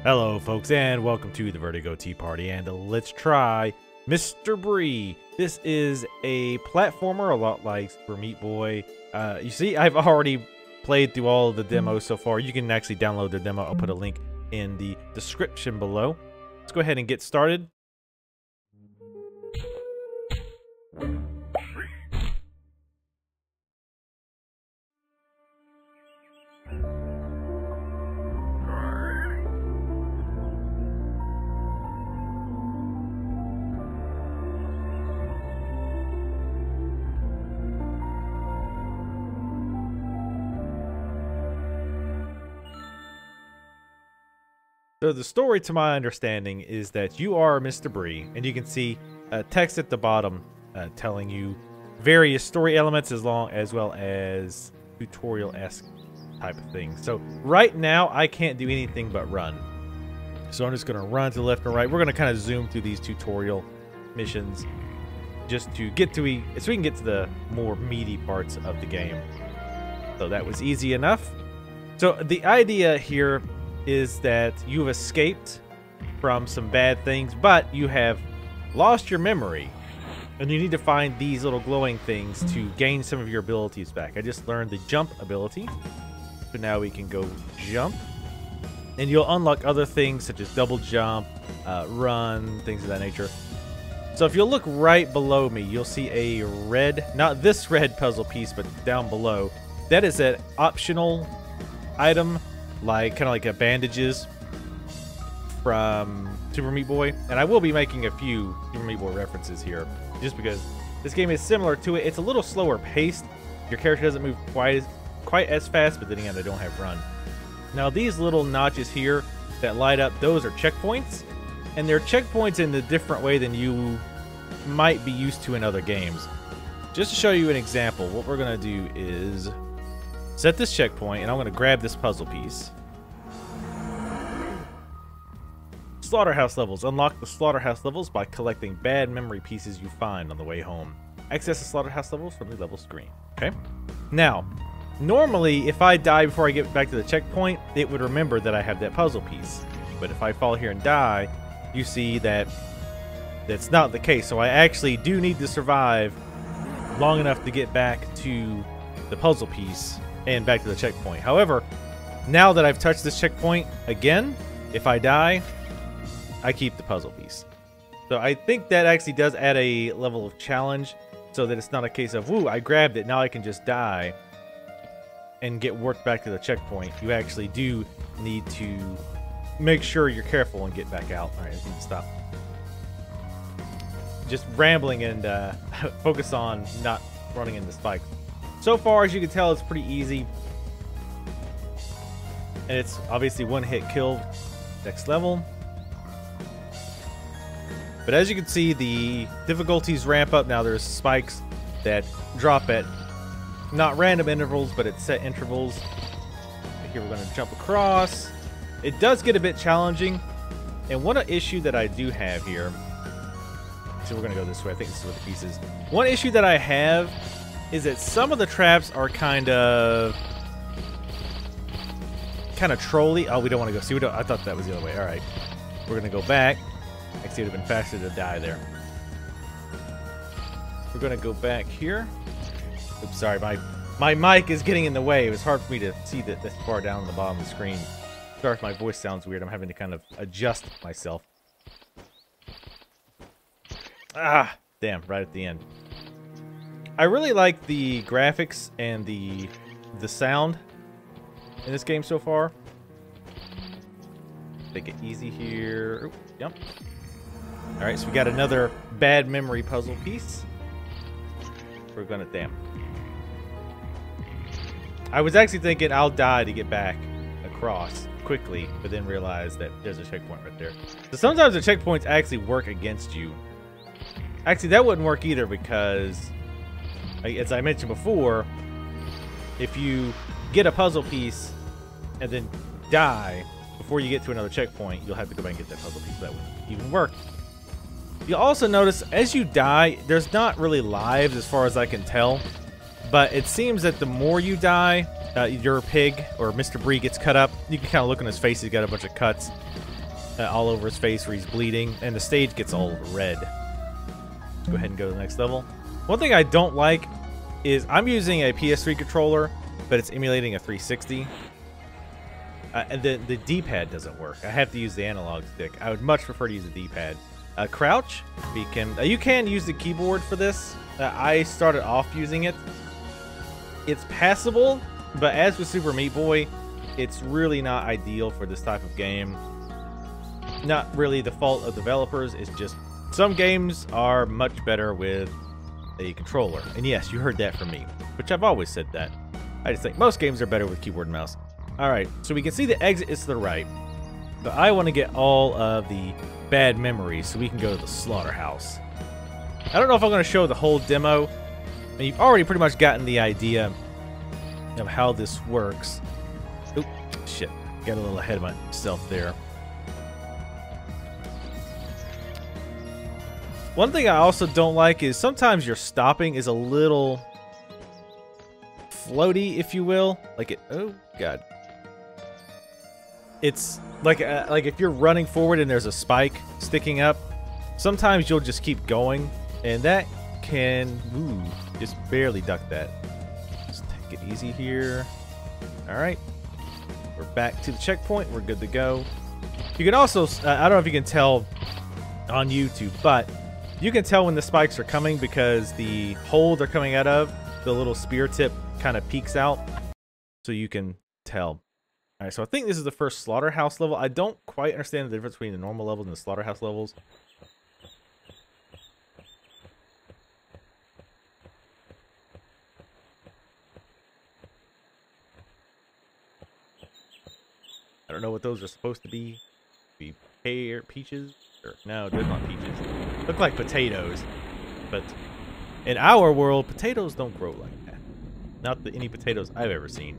Hello folks and welcome to the Vertigo Tea Party, and let's try Mr. Brie. This is a platformer a lot like Super Meat Boy. You see, I've already played through all of the demos so far. You can actually download the demo. I'll put a link in the description below. Let's go ahead and get started. So the story, to my understanding, is that you are Mr. Brie, and you can see text at the bottom telling you various story elements as well as tutorial-esque type of things. So right now, I can't do anything but run. So I'm just going to run to the left and right. We're going to kind of zoom through these tutorial missions just to get to so we can get to the more meaty parts of the game. So that was easy enough. So the idea here is that you've escaped from some bad things, but you have lost your memory, and you need to find these little glowing things to gain some of your abilities back. I just learned the jump ability, so now we can go jump, and you'll unlock other things such as double jump, run, things of that nature. So if you'll look right below me, you'll see a red, not this red puzzle piece, but down below. That is an optional item, like kind of like bandages from Super Meat Boy, and I will be making a few Super Meat Boy references here, just because this game is similar to it. It's a little slower paced. Your character doesn't move quite as fast, but then again, they don't have run. Now these little notches here that light up, those are checkpoints, and they're checkpoints in a different way than you might be used to in other games. Just to show you an example, what we're gonna do is set this checkpoint, and I'm going to grab this puzzle piece. Slaughterhouse levels. Unlock the Slaughterhouse levels by collecting bad memory pieces you find on the way home. Access the Slaughterhouse levels from the level screen. Okay? Now, normally, if I die before I get back to the checkpoint, it would remember that I have that puzzle piece. But if I fall here and die, you see that that's not the case. So I actually do need to survive long enough to get back to the puzzle piece and back to the checkpoint. However, now that I've touched this checkpoint again, if I die, I keep the puzzle piece. So I think that actually does add a level of challenge, so that it's not a case of, woo, I grabbed it, now I can just die and get worked back to the checkpoint. You actually do need to make sure you're careful and get back out. Alright, I need to stop just rambling and focus on not running into spikes. So far, as you can tell, it's pretty easy. And it's obviously one hit kill. Next level. But as you can see, the difficulties ramp up. Now there's spikes that drop at not random intervals, but at set intervals. Here we're going to jump across. It does get a bit challenging. And one issue that I do have here. So we're going to go this way. I think this is what the piece is. One issue that I have is that some of the traps are kind of trolly. Oh, we don't want to go. See, I thought that was the other way. All right, we're gonna go back. Actually, it would have been faster to die there. We're gonna go back here. Oops, sorry, my mic is getting in the way. It was hard for me to see that this far down on the bottom of the screen. Sorry if my voice sounds weird. I'm having to kind of adjust myself. Ah, damn! Right at the end. I really like the graphics and the sound in this game so far. Take it easy here. Oop, yep. All right, so we got another bad memory puzzle piece. We're gonna I was actually thinking I'll die to get back across quickly, but then realized that there's a checkpoint right there. So sometimes the checkpoints actually work against you. Actually, that wouldn't work either, because as I mentioned before, if you get a puzzle piece and then die before you get to another checkpoint, you'll have to go back and get that puzzle piece. That wouldn't even work. You'll also notice as you die, there's not really lives as far as I can tell. But it seems that the more you die, your pig, or Mr. Brie, gets cut up. You can kind of look on his face. He's got a bunch of cuts all over his face where he's bleeding. And the stage gets all red. Let's go ahead and go to the next level. One thing I don't like is I'm using a PS3 controller, but it's emulating a 360. And the D-pad doesn't work. I have to use the analog stick. I would much prefer to use the D-pad. Crouch, you can use the keyboard for this. I started off using it. It's passable, but as with Super Meat Boy, it's really not ideal for this type of game. Not really the fault of developers. It's just some games are much better with a controller. And yes, you heard that from me, which I've always said that. I just think most games are better with keyboard and mouse. Alright, so we can see the exit is to the right. But I want to get all of the bad memories so we can go to the Slaughterhouse. I don't know if I'm going to show the whole demo. I mean, you've already pretty much gotten the idea of how this works. Oop, shit. Got a little ahead of myself there. One thing I also don't like is sometimes your stopping is a little floaty, if you will. Like it... Oh, God. It's like if you're running forward and there's a spike sticking up, sometimes you'll just keep going, and that can just barely duck that. Just take it easy here. All right, we're back to the checkpoint. We're good to go. You can also, I don't know if you can tell on YouTube, but you can tell when the spikes are coming because the hole they're coming out of, the little spear tip kind of peeks out, so you can tell. All right, so I think this is the first Slaughterhouse level. I don't quite understand the difference between the normal levels and the Slaughterhouse levels. I don't know what those are supposed to be. Peaches? Or, no, they're not peaches. Look like potatoes. But in our world, potatoes don't grow like that. Not any potatoes I've ever seen.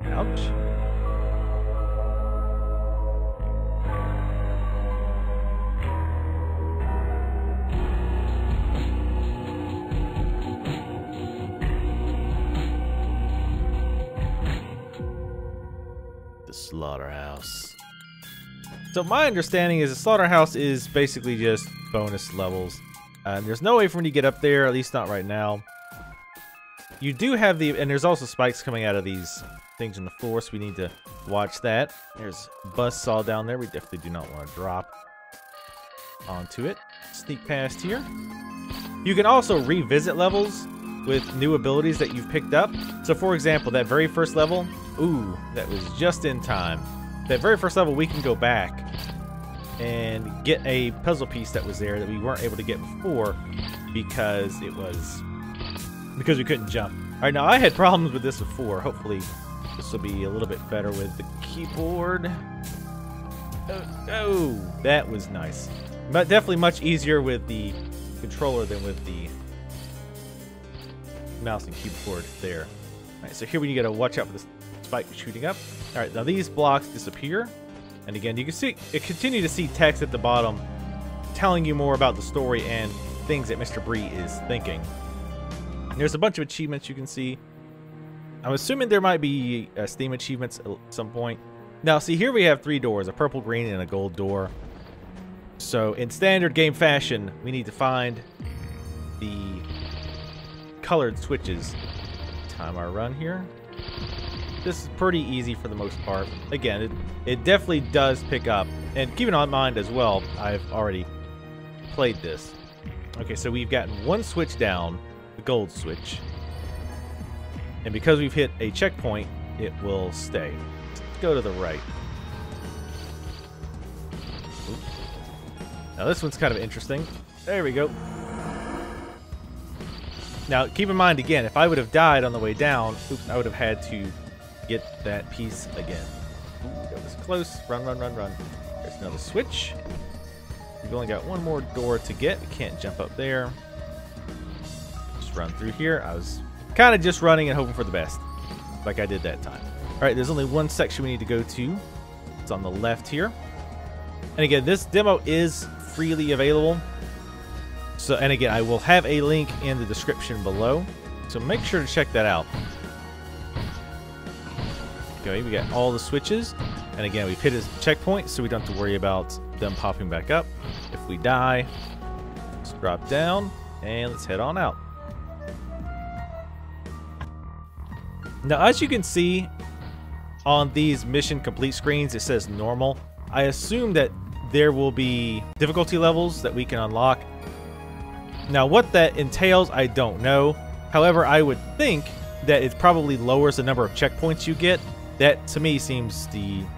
Ouch. The Slaughterhouse. So my understanding is the Slaughterhouse is basically just bonus levels. There's no way for me to get up there, at least not right now. You do have and there's also spikes coming out of these things in the floor, so we need to watch that. There's a buzzsaw down there. We definitely do not want to drop onto it. Sneak past here. You can also revisit levels with new abilities that you've picked up. So for example, that very first level, ooh, that was just in time. That very first level, we can go back and get a puzzle piece that was there that we weren't able to get before because we couldn't jump. All right, now I had problems with this before. Hopefully this will be a little bit better with the keyboard. Oh, that was nice. But definitely much easier with the controller than with the mouse and keyboard there. All right, so here we gotta watch out for this spike shooting up. All right, now these blocks disappear. And again, you continue to see text at the bottom telling you more about the story and things that Mr. Brie is thinking. There's a bunch of achievements you can see. I'm assuming there might be Steam achievements at some point. Now, see, here we have 3 doors, a purple, green, and a gold door. So, in standard game fashion, we need to find the colored switches. Time our run here. This is pretty easy for the most part. Again, it definitely does pick up. And keep it in mind as well, I've already played this. Okay, so we've gotten 1 switch down. The gold switch, and because we've hit a checkpoint, it will stay. Let's go to the right. Oops. Now this one's kind of interesting. There we go. Now keep in mind again, if I would have died on the way down, oops, I would have had to get that piece again. Ooh, that was close. Run, run, run, run. There's another switch. We've only got 1 more door to get. We can't jump up there. Run through here. I was kind of just running and hoping for the best, like I did that time. All right, there's only 1 section we need to go to. It's on the left here. And again, this demo is freely available. So, and again, I will have a link in the description below, so make sure to check that out. Okay, we got all the switches, and again, we've hit a checkpoint, so we don't have to worry about them popping back up. If we die, let's drop down, and let's head on out. Now, as you can see on these mission complete screens, it says normal. I assume that there will be difficulty levels that we can unlock. Now, what that entails, I don't know. However, I would think that it probably lowers the number of checkpoints you get. That, to me, seems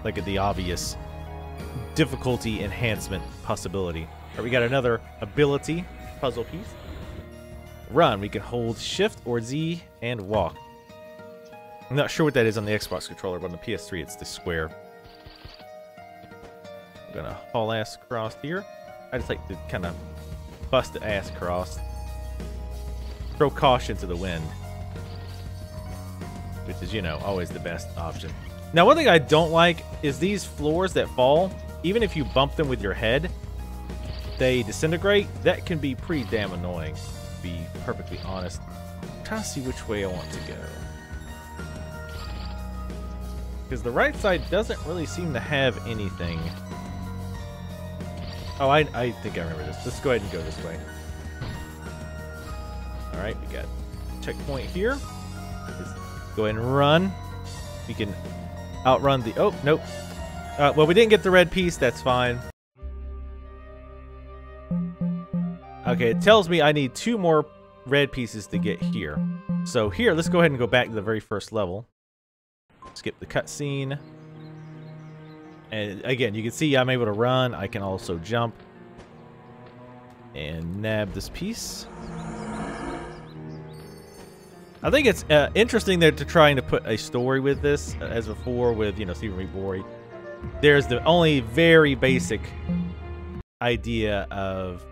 like the obvious difficulty enhancement possibility. Right, we got another ability puzzle piece. Run. We can hold Shift or Z and walk. I'm not sure what that is on the Xbox controller, but on the PS3, it's the square. I'm gonna haul ass across here. I just like to kind of bust the ass across. Throw caution to the wind. Which is, you know, always the best option. Now, one thing I don't like is these floors that fall. Even if you bump them with your head, they disintegrate. That can be pretty damn annoying, to be perfectly honest. I'm trying to see which way I want to go. Because the right side doesn't really seem to have anything. Oh, I think I remember this. Let's go ahead and go this way. Alright, we got checkpoint here. Let's go ahead and run. We can outrun the... Oh, nope. Well, we didn't get the red piece. That's fine. Okay, it tells me I need 2 more red pieces to get here. So here, let's go ahead and go back to the very first level. Skip the cutscene. And again, you can see I'm able to run. I can also jump and nab this piece. I think it's interesting that they're trying to put a story with this, as before with, you know, Super Meat Boy. There's the only very basic idea of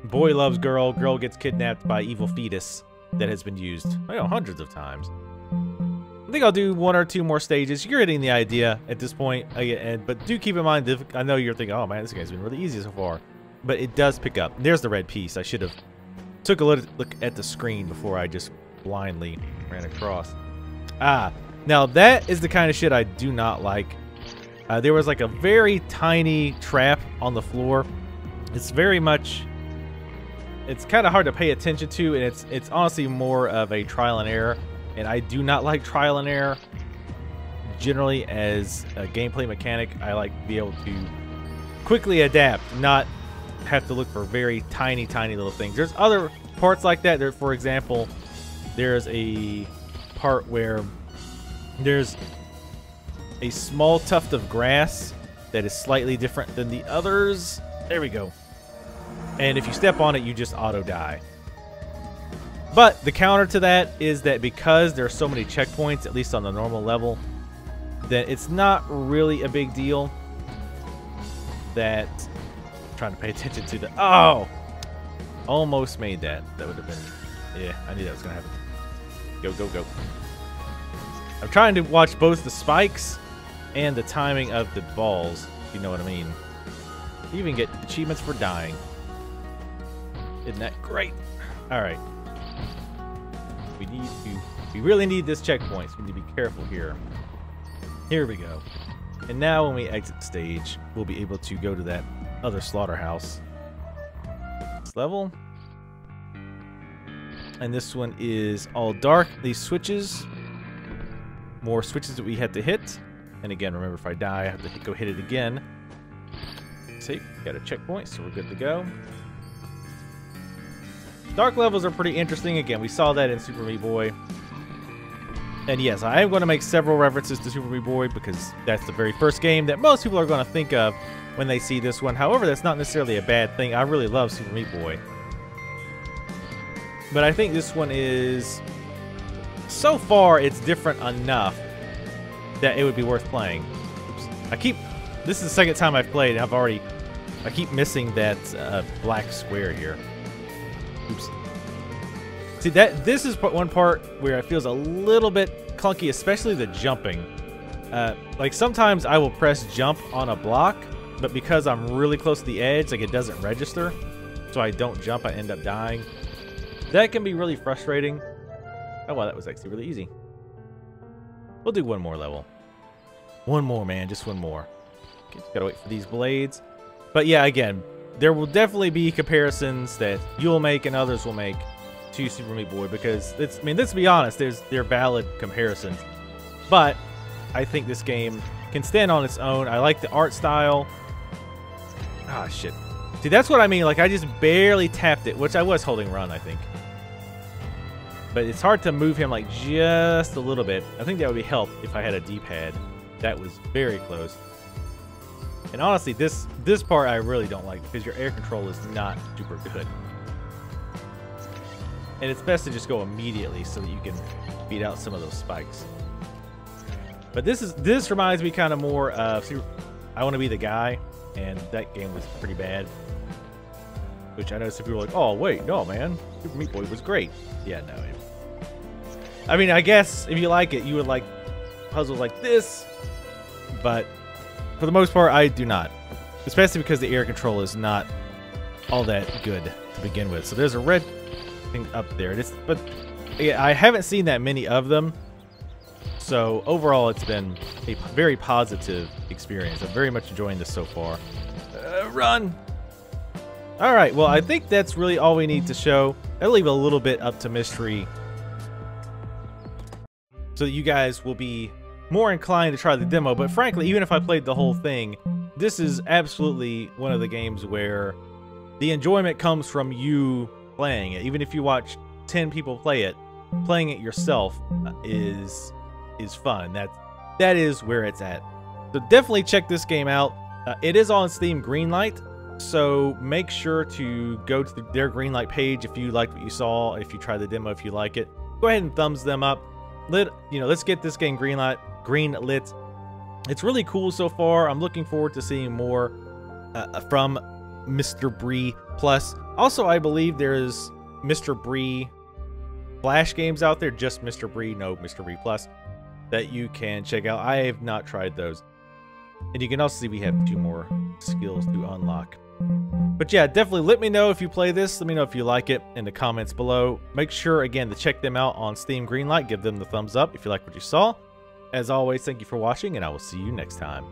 boy loves girl, girl gets kidnapped by evil fetus that has been used, you know, hundreds of times. I think I'll do 1 or 2 more stages. You're getting the idea at this point. But do keep in mind, I know you're thinking, oh man, this guy's been really easy so far. But it does pick up. There's the red piece. I should have took a look at the screen before I just blindly ran across. Now that is the kind of shit I do not like. There was like a very tiny trap on the floor. It's very much... It's kind of hard to pay attention to, and it's honestly more of a trial and error. And I do not like trial and error. Generally, as a gameplay mechanic, I like to be able to quickly adapt, not have to look for very tiny, tiny little things. There's other parts like that. There, for example, there's a part where there's a small tuft of grass that is slightly different than the others. There we go. And if you step on it, you just auto die. But the counter to that is that because there are so many checkpoints, at least on the normal level, that it's not really a big deal. That I'm trying to pay attention to the... Oh! Almost made that. That would have been... Yeah, I knew that was going to happen. Go, go, go. I'm trying to watch both the spikes and the timing of the balls, if you know what I mean. You even get achievements for dying. Isn't that great? Alright. We really need this checkpoint, so we need to be careful here. Here we go. And now when we exit the stage, we'll be able to go to that other slaughterhouse. This level. And this one is all dark. These switches. More switches that we had to hit. And again, remember, if I die, I have to go hit it again. See, got a checkpoint, so we're good to go. Dark levels are pretty interesting. Again, we saw that in Super Meat Boy. And yes, I am going to make several references to Super Meat Boy because that's the very first game that most people are going to think of when they see this one. However, that's not necessarily a bad thing. I really love Super Meat Boy. But I think this one is... So far, it's different enough that it would be worth playing. Oops. This is the second time I've played, and I keep missing that black square here. Oops. See, this is one part where it feels a little bit clunky, especially the jumping. Like sometimes I will press jump on a block, but because I'm really close to the edge, like it doesn't register. so I don't jump, I end up dying. That can be really frustrating. Oh, wow, that was actually really easy. We'll do one more level. One more, man, just one more. Okay, just gotta wait for these blades. But yeah, again, there will definitely be comparisons that you'll make and others will make to Super Meat Boy, because it's, I mean, let's be honest, they're valid comparisons. But I think this game can stand on its own. I like the art style. Ah, shit. See, that's what I mean. Like, I just barely tapped it, which I was holding run, I think. But it's hard to move him, like, just a little bit. I think that would be help if I had a D-pad. That was very close. And honestly, this part I really don't like, because your air control is not super good. And it's best to just go immediately so that you can beat out some of those spikes. But this reminds me kind of more of I Want to Be the Guy, and that game was pretty bad. Which I know some people are like, oh wait, no man, Super Meat Boy was great. Yeah, no. I mean, I guess if you like it, you would like puzzles like this, but for the most part, I do not. Especially because the air control is not all that good to begin with. So there's a red thing up there. But yeah, I haven't seen that many of them. So overall, it's been a very positive experience. I'm very much enjoying this so far. Run! All right, well, I think that's really all we need to show. I'll leave a little bit up to mystery so that you guys will be more inclined to try the demo. But frankly, even if I played the whole thing, this is absolutely one of the games where the enjoyment comes from you playing it. Even if you watch 10 people play it, playing it yourself is fun. That is where it's at. So definitely check this game out. It is on Steam Greenlight, so make sure to go to their Greenlight page if you liked what you saw. If you try the demo, if you like it, go ahead and thumbs them up. Let's get this game greenlit. It's really cool so far. I'm looking forward to seeing more from Mr. Brie Plus. Also, I believe there's Mr. Brie Flash games out there, just Mr. Brie, no Mr. Brie Plus, that you can check out. I have not tried those. And you can also see we have 2 more skills to unlock. But yeah, definitely let me know if you play this. Let me know if you like it in the comments below. Make sure, again, to check them out on Steam Greenlight. Give them the thumbs up if you like what you saw. As always, thank you for watching, and I will see you next time.